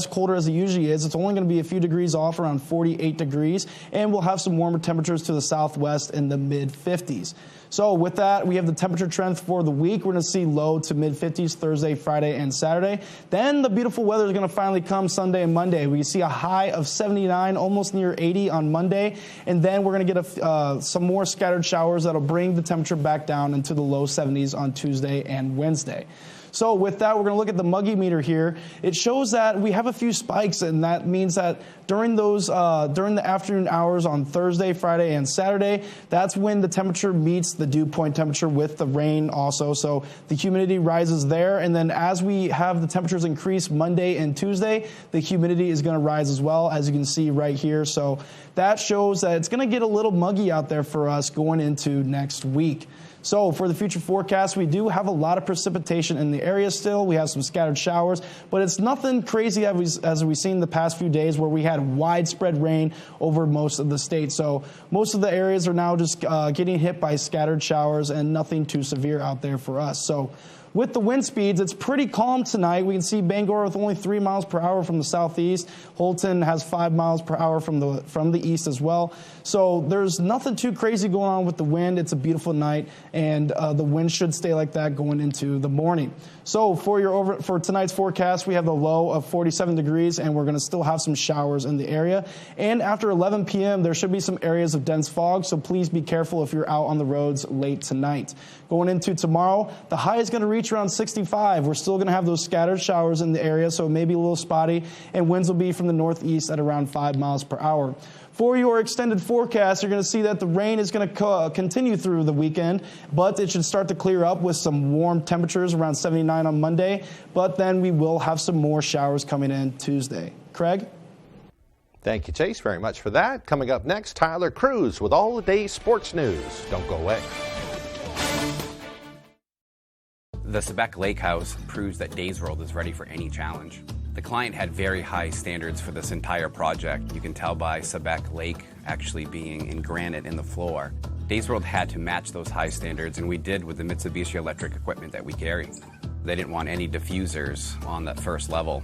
colder as it usually is. It's only going to be a few degrees off, around 48 degrees, and we'll have some warmer temperatures to the southwest in the mid 50s. So with that, we have the temperature trend for the week. We're going to see low to mid 50s Thursday, Friday, and Saturday. Then the beautiful weather is going to finally come Sunday and Monday. We see a high of 79, almost near 80 on Monday. And then we're going to get some more scattered showers that'll bring the temperature back down into the low 70s on Tuesday and Wednesday. So with that, we're going to look at the muggy meter here. It shows that we have a few spikes, and that means that during the afternoon hours on Thursday, Friday, and Saturday, that's when the temperature meets the dew point temperature with the rain also. So the humidity rises there, and then as we have the temperatures increase Monday and Tuesday, the humidity is going to rise as well, as you can see right here. So that shows that it's going to get a little muggy out there for us going into next week. So for the future forecast, we do have a lot of precipitation in the area still. We have some scattered showers, but it's nothing crazy as we've seen the past few days where we had widespread rain over most of the state. So most of the areas are now just getting hit by scattered showers and nothing too severe out there for us. So With the wind speeds, it's pretty calm tonight. We can see Bangor with only 3 miles per hour from the southeast. Holton has 5 miles per hour from the east as well. So there's nothing too crazy going on with the wind. It's a beautiful night, and the wind should stay like that going into the morning. So for tonight's forecast, we have the low of 47 degrees, and we're going to still have some showers in the area. And after 11 p.m., there should be some areas of dense fog, so please be careful if you're out on the roads late tonight. Going into tomorrow, the high is going to reach around 65. We're still going to have those scattered showers in the area, so it may be a little spotty, and winds will be from the northeast at around 5 miles per hour. For your extended forecast, you're going to see that the rain is going to continue through the weekend, but it should start to clear up with some warm temperatures around 79 on Monday, but then we will have some more showers coming in Tuesday. Craig? Thank you, Chase, very much for that. Coming up next, Tyler Cruz with all the day's sports news. Don't go away. The Sebec Lake House proves that Days World is ready for any challenge. The client had very high standards for this entire project. You can tell by Sebec Lake actually being in granite in the floor. Days World had to match those high standards, and we did with the Mitsubishi electric equipment that we carry. They didn't want any diffusers on that first level.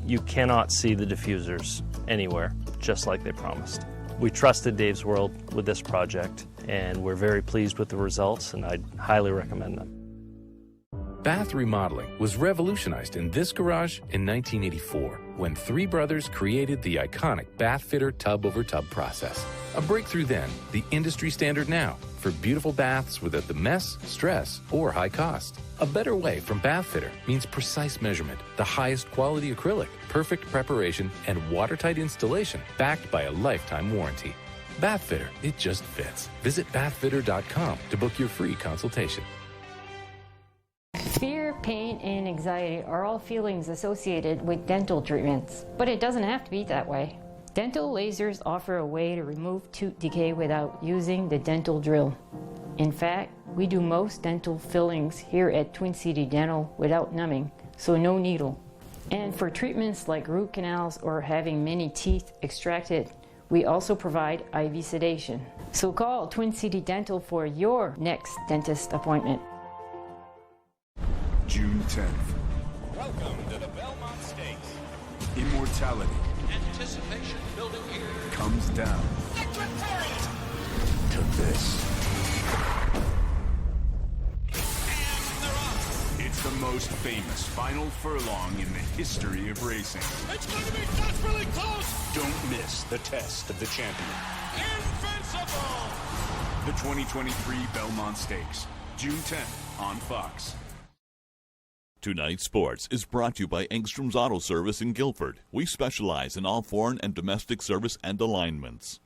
You cannot see the diffusers anywhere, just like they promised. We trusted Dave's World with this project, and we're very pleased with the results, and I'd highly recommend them. Bath remodeling was revolutionized in this garage in 1984 when three brothers created the iconic bath fitter tub-over-tub process. A breakthrough then, the industry standard now for beautiful baths without the mess, stress, or high cost. A better way from bath fitter means precise measurement, the highest quality acrylic, perfect preparation, and watertight installation backed by a lifetime warranty. Bath fitter, it just fits. Visit bathfitter.com to book your free consultation. Fear, pain, and anxiety are all feelings associated with dental treatments, but it doesn't have to be that way. Dental lasers offer a way to remove tooth decay without using the dental drill. In fact, we do most dental fillings here at Twin City Dental without numbing, so no needle. And for treatments like root canals or having many teeth extracted, we also provide IV sedation. So call Twin City Dental for your next dentist appointment. June 10th. Welcome to the Belmont Stakes. Immortality. Anticipation building here. Comes down to this. It's the most famous final furlong in the history of racing. It's going to be desperately close. Don't miss the test of the champion. Invincible. The 2023 Belmont Stakes. June 10th on Fox. Tonight's Sports is brought to you by Engstrom's Auto Service in Guilford. We specialize in all foreign and domestic service and alignments.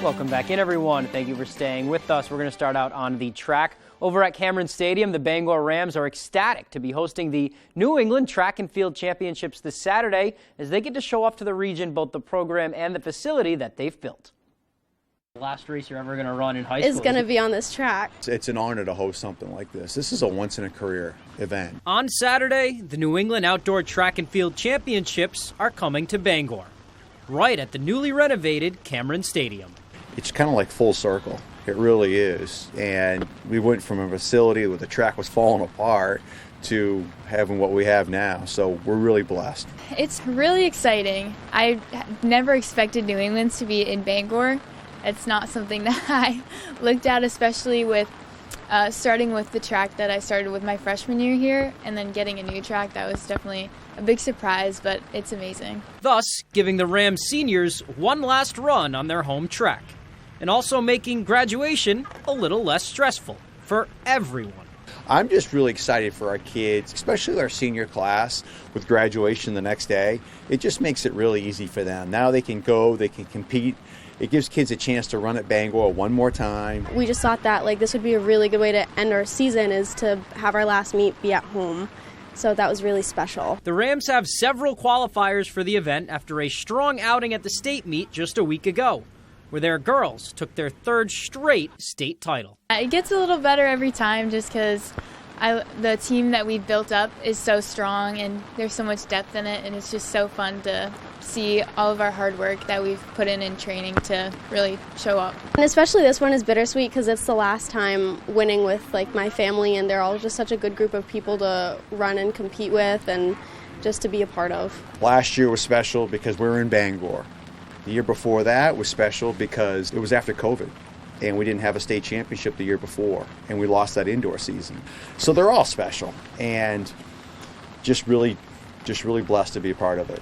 Welcome back in, everyone. Thank you for staying with us. We're going to start out on the track. Over at Cameron Stadium, the Bangor Rams are ecstatic to be hosting the New England Track and Field Championships this Saturday as they get to show off to the region both the program and the facility that they've built. The last race you're ever going to run in high school is going to be on this track. It's an honor to host something like this. This is a once-in-a-career event. On Saturday, the New England Outdoor Track and Field Championships are coming to Bangor, right at the newly renovated Cameron Stadium. It's kind of like full circle. It really is. And we went from a facility where the track was falling apart to having what we have now. So we're really blessed. It's really exciting. I never expected New England to be in Bangor. It's not something that I looked at, especially with starting with the track that I started with my freshman year here and then getting a new track. That was definitely a big surprise, but it's amazing. Thus, giving the Rams seniors one last run on their home track, and also making graduation a little less stressful for everyone. I'm just really excited for our kids, especially our senior class with graduation the next day. It just makes it really easy for them. Now they can go, they can compete. It gives kids a chance to run at Bangor one more time. We just thought that this would be a really good way to end our season, is to have our last meet be at home. So that was really special. The Rams have several qualifiers for the event after a strong outing at the state meet just a week ago, where their girls took their third straight state title. It gets a little better every time just because the team that we've built up is so strong, and there's so much depth in it, and it's just so fun to see all of our hard work that we've put in training to really show up. And especially this one is bittersweet because it's the last time winning with like my family, and they're all just such a good group of people to run and compete with and just to be a part of. Last year was special because we were in Bangor. The year before that was special because it was after COVID, and we didn't have a state championship the year before, and we lost that indoor season. So they're all special, and just really blessed to be a part of it.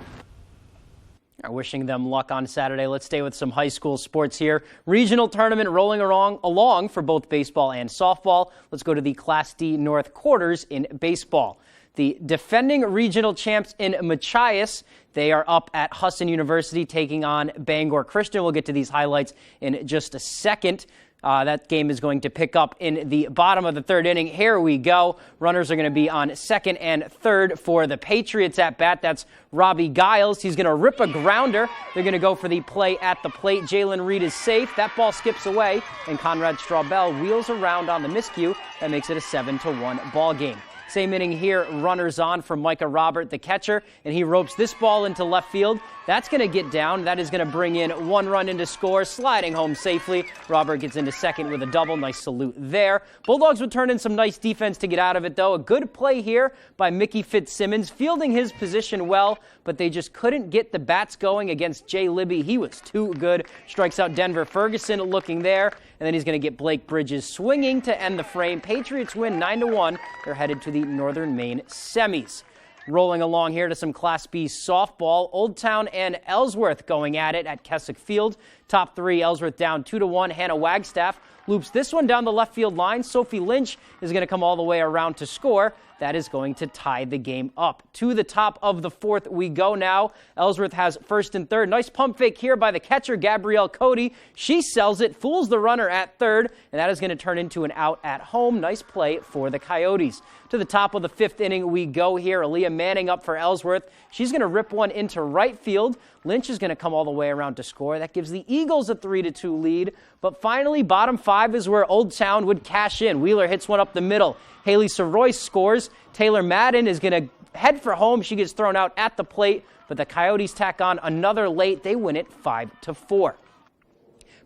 Wishing them luck on Saturday. Let's stay with some high school sports here. Regional tournament rolling along for both baseball and softball. Let's go to the Class D North quarters in baseball. The defending regional champs in Machias, they are up at Husson University taking on Bangor Christian. We'll get to these highlights in just a second. That game is going to pick up in the bottom of the third inning. Here we go. Runners are going to be on second and third for the Patriots at bat. That's Robbie Giles. He's going to rip a grounder. They're going to go for the play at the plate. Jalen Reed is safe. That ball skips away, and Conrad Straubel wheels around on the miscue. That makes it a 7-1 ball game. Same inning here, runners on for Micah Robert, the catcher, and he ropes this ball into left field. That's going to get down. That is going to bring in 1 run into score, sliding home safely. Robert gets into second with a double. Nice salute there. Bulldogs would turn in some nice defense to get out of it, though. A good play here by Mickey Fitzsimmons, fielding his position well, but they just couldn't get the bats going against Jay Libby. He was too good. Strikes out Denver Ferguson looking there, and then he's going to get Blake Bridges swinging to end the frame. Patriots win 9-1. They're headed to the Northern Maine semis. Rolling along here to some Class B softball. Old Town and Ellsworth going at it at Keswick Field. Top three, Ellsworth down 2-1. Hannah Wagstaff loops this one down the left field line. Sophie Lynch is going to come all the way around to score. That is going to tie the game up. To the top of the fourth we go now. Ellsworth has first and third. Nice pump fake here by the catcher, Gabrielle Cody. She sells it, fools the runner at third, and that is going to turn into an out at home. Nice play for the Coyotes. To the top of the fifth inning we go here. Aaliyah Manning up for Ellsworth. She's going to rip one into right field. Lynch is going to come all the way around to score. That gives the Eagles a 3-2 lead. But finally, bottom five is where Old Town would cash in. Wheeler hits one up the middle. Haley Soroy scores. Taylor Madden is going to head for home. She gets thrown out at the plate, but the Coyotes tack on another late. They win it 5-4.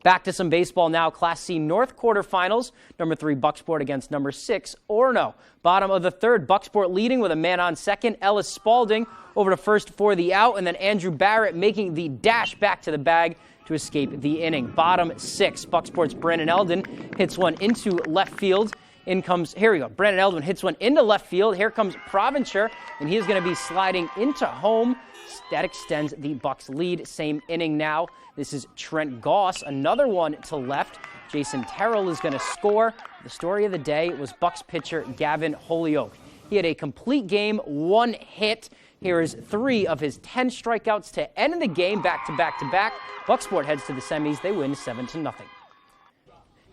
Back to some baseball now. Class C North quarterfinals. Number 3 Bucksport against number 6 Orono. Bottom of the third, Bucksport leading with a man on second. Ellis Spalding over to first for the out, and then Andrew Barrett making the dash back to the bag to escape the inning. Bottom 6, Bucksport's Brandon Eldon hits one into left field. In comes, here we go, Brandon Eldon hits one into left field. Here comes Provencher, and he is going to be sliding into home. That extends the Bucks lead. Same inning now. This is Trent Goss, another one to left. Jason Terrell is going to score. The story of the day was Bucks pitcher Gavin Holyoke. He had a complete game, 1 hit. Here is 3 of his 10 strikeouts to end the game, back to back to back. Bucksport heads to the semis. They win 7-0.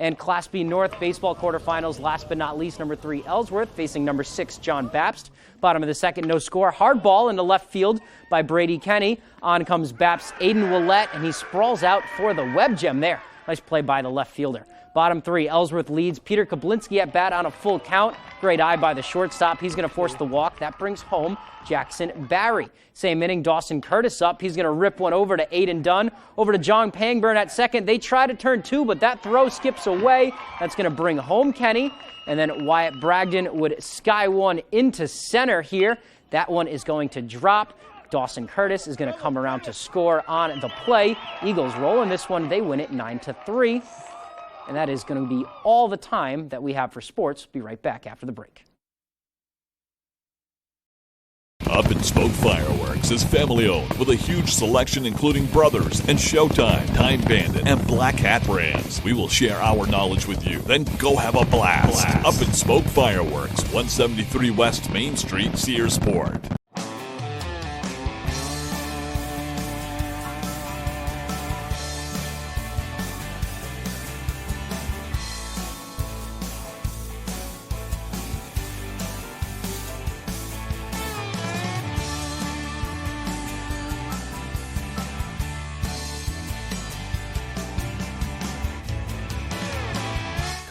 And Class B North baseball quarterfinals, last but not least, number 3 Ellsworth facing number 6 John Bapst. Bottom of the second, no score. Hard ball into left field by Brady Kenny. On comes Bapst, Aiden Willette, and he sprawls out for the web gem there. Nice play by the left fielder. Bottom 3, Ellsworth leads. Peter Kablinski at bat on a full count. Great eye by the shortstop. He's going to force the walk. That brings home Jackson Barry. Same inning, Dawson Curtis up. He's going to rip one over to Aiden Dunn. Over to John Pangburn at second. They try to turn 2, but that throw skips away. That's going to bring home Kenny. And then Wyatt Bragdon would sky one into center here. That one is going to drop. Dawson Curtis is going to come around to score on the play. Eagles rolling this one. They win it 9-3. And that is going to be all the time that we have for sports. Be right back after the break. Up in Smoke Fireworks is family-owned with a huge selection including Brothers and Showtime, Time Bandit, and Black Hat brands. We will share our knowledge with you, then go have a blast. Up in Smoke Fireworks, 173 West Main Street, Searsport.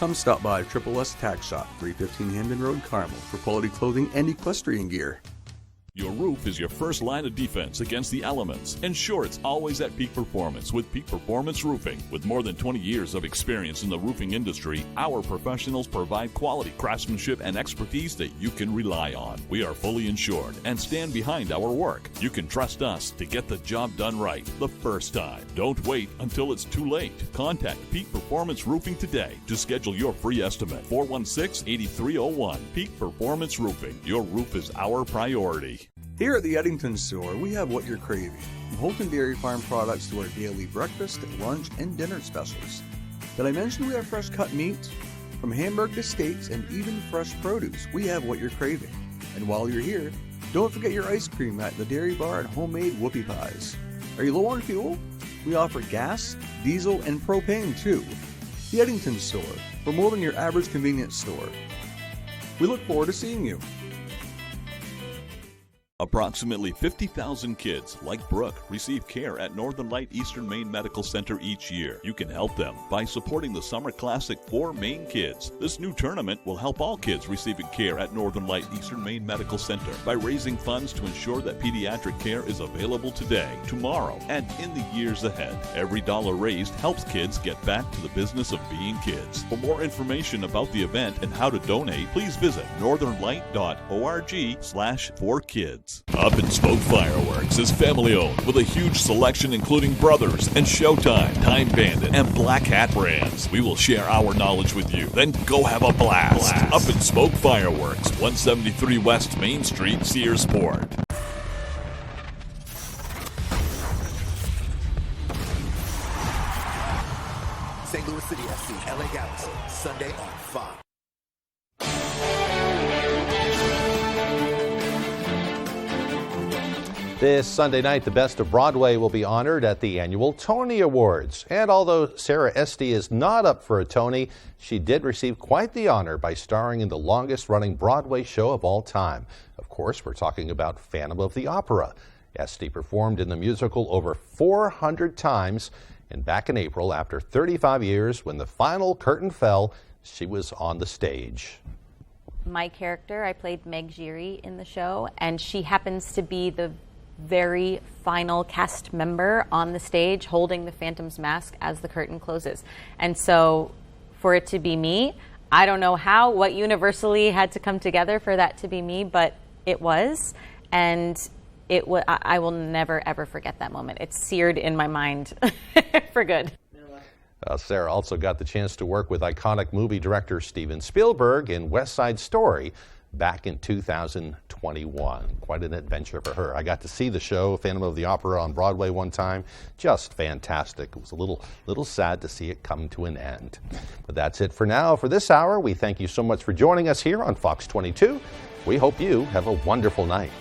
come stop by Triple S Tack Shop, 315 Hamden Road, Carmel, for quality clothing and equestrian gear. Your roof is your first line of defense against the elements. Ensure it's always at peak performance with Peak Performance Roofing. With more than 20 years of experience in the roofing industry, our professionals provide quality craftsmanship and expertise that you can rely on. We are fully insured and stand behind our work. You can trust us to get the job done right the first time. Don't wait until it's too late. Contact Peak Performance Roofing today to schedule your free estimate. 416-8301. Peak Performance Roofing. Your roof is our priority. Here at the Eddington store, we have what you're craving. From Holton Dairy Farm products to our daily breakfast, lunch, and dinner specials. Did I mention we have fresh cut meats? From hamburg to steaks and even fresh produce, we have what you're craving. And while you're here, don't forget your ice cream at the Dairy Bar and homemade whoopie pies. Are you low on fuel? We offer gas, diesel, and propane too. The Eddington store, for more than your average convenience store. We look forward to seeing you. Approximately 50,000 kids, like Brooke, receive care at Northern Light Eastern Maine Medical Center each year. You can help them by supporting the Summer Classic for Maine Kids. This new tournament will help all kids receiving care at Northern Light Eastern Maine Medical Center by raising funds to ensure that pediatric care is available today, tomorrow, and in the years ahead. Every dollar raised helps kids get back to the business of being kids. For more information about the event and how to donate, please visit northernlight.org/4kids. Up and Smoke Fireworks is family owned with a huge selection including Brothers and Showtime, Time Bandit, and Black Hat brands. We will share our knowledge with you, then go have a blast. Up and Smoke Fireworks, 173 West Main Street, Searsport. St. Louis City FC, LA Galaxy, Sunday on Fox. This Sunday night, the Best of Broadway will be honored at the annual Tony Awards. And although Sarah Esty is not up for a Tony, she did receive quite the honor by starring in the longest-running Broadway show of all time. Of course, we're talking about Phantom of the Opera. Esty performed in the musical over 400 times, and back in April, after 35 years, when the final curtain fell, she was on the stage. My character, I played Meg Giry in the show, and she happens to be the very final cast member on the stage holding the Phantom's mask as the curtain closes. And so for it to be me, I don't know what universally had to come together for that to be me, but it was. And I will never, ever forget that moment. It's seared in my mind for good. Sarah also got the chance to work with iconic movie director Steven Spielberg in West Side Story back in 2021. Quite an adventure for her. I got to see the show, Phantom of the Opera, on Broadway one time. Just fantastic. It was a little sad to see it come to an end. But that's it for now. For this hour, we thank you so much for joining us here on Fox 22. We hope you have a wonderful night.